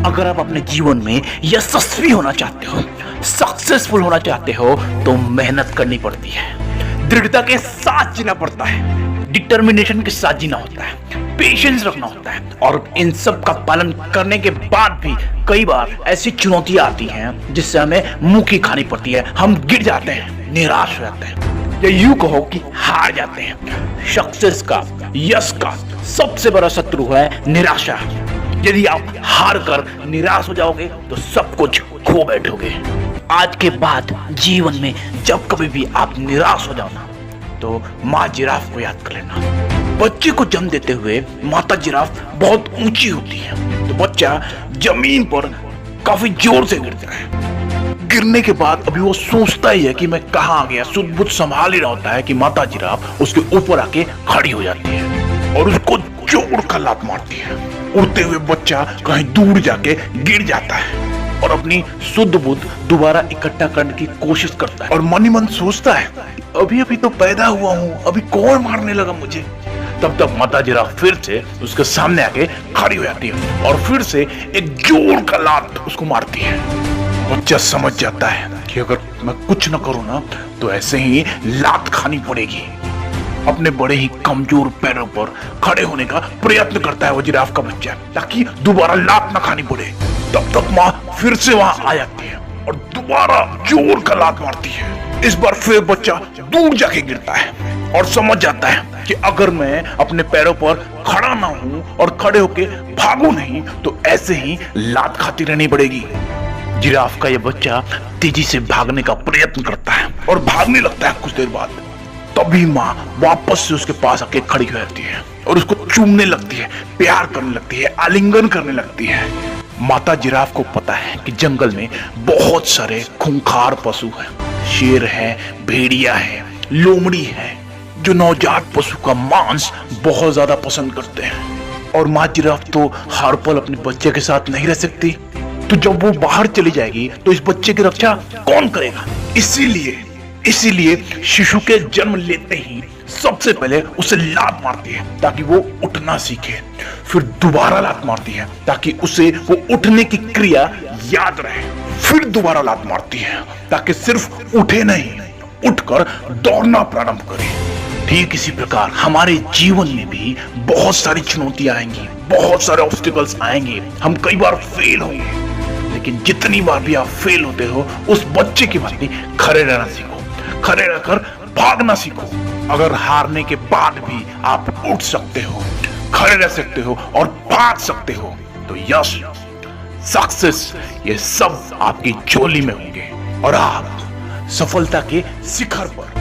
अगर आप अपने जीवन में यशस्वी होना चाहते हो, सक्सेसफुल होना चाहते हो, तो मेहनत करनी पड़ती है, दृढ़ता के साथ जीना पड़ता है, डिटर्मिनेशन के साथ जीना होता है, पेशेंस रखना होता है। और इन सब का पालन करने के बाद भी कई बार ऐसी चुनौतियां आती हैं जिससे हमें मुंह की खानी पड़ती है। हम गिर जाते हैं, निराश हो जाते हैं, या यूं कहो कि हार जाते हैं। सक्सेस का, यश का सबसे बड़ा शत्रु है निराशा। यदि आप हार कर निराश हो जाओगे तो सब कुछ खो बैठोगे। आज के बाद जीवन में जब कभी भी आप निराश हो जाओ ना, तो माँ जिराफ को याद कर लेना। बच्चे को जन्म देते हुए माता जिराफ बहुत ऊंची होती है, तो बच्चा जमीन पर काफी जोर से गिरता है। गिरने के बाद अभी वो सोचता ही है कि मैं कहाँ आ गया, सुध बुध संभाल ही रहा होता है कि माता जिराफ उसके ऊपर आके खड़ी हो जाती है और उसको जोर का लात मारती है। उड़ते हुए बच्चा कहीं दूर जाके गिर जाता है और अपनी शुद्ध बुद्ध दोबारा इकट्ठा करने की कोशिश करता है और मन ही मन सोचता है, अभी अभी तो पैदा हुआ हूँ, अभी कौन मारने लगा मुझे। तब तक माता जिराफ फिर से उसके सामने आके खड़ी हो जाती है और फिर से एक जोर का लात उसको मारती है। बच्चा समझ जाता है कि अगर मैं कुछ न करूँ ना, तो ऐसे ही लात खानी पड़ेगी। अपने बड़े ही कमजोर पैरों पर खड़े होने का प्रयत्न करता है वो जिराफ का बच्चा, ताकि दोबारा लात न खानी पड़े। तब तक माँ फिर से वहां आ जाती है और दोबारा जोर का लात मारती है। इस बार फिर बच्चा दूर जाके गिरता है और समझ जाता है कि अगर मैं अपने पैरों पर खड़ा ना हूं और खड़े होके भागू नहीं, तो ऐसे ही लात खाती रहनी पड़ेगी। जिराफ का यह बच्चा तेजी से भागने का प्रयत्न करता है और भागने लगता है। कुछ देर बाद तभी माँ वापस से उसके पास आके खड़ी हो जाती है और उसको चूमने लगती है, प्यार करने लगती है, आलिंगन करने लगती है। माता जिराफ को पता है कि जंगल में बहुत सारे खूंखार पशु हैं, शेर है, भेड़िया है, लोमड़ी है, जो नवजात पशु का मांस बहुत ज्यादा पसंद करते हैं। और माँ जिराफ तो हर पल अपने बच्चे के साथ नहीं रह सकती, तो जब वो बाहर चली जाएगी तो इस बच्चे की रक्षा कौन करेगा। इसीलिए शिशु के जन्म लेते ही सबसे पहले उसे लात मारती है ताकि वो उठना सीखे, फिर दोबारा लात मारती है ताकि उसे वो उठने की क्रिया याद रहे, फिर दोबारा लात मारती है ताकि सिर्फ उठे नहीं, उठकर दौड़ना प्रारंभ करे। ठीक इसी प्रकार हमारे जीवन में भी बहुत सारी चुनौतियां आएंगी, बहुत सारे ऑब्स्टिकल्स आएंगे, हम कई बार फेल होंगे, लेकिन जितनी बार भी आप फेल होते हो, उस बच्चे की भांति खड़े रहना सीखो, खड़े रहकर भागना सीखो। अगर हारने के बाद भी आप उठ सकते हो, खड़े रह सकते हो और भाग सकते हो, तो यश, सक्सेस, ये सब आपकी झोली में होंगे और आप सफलता के शिखर पर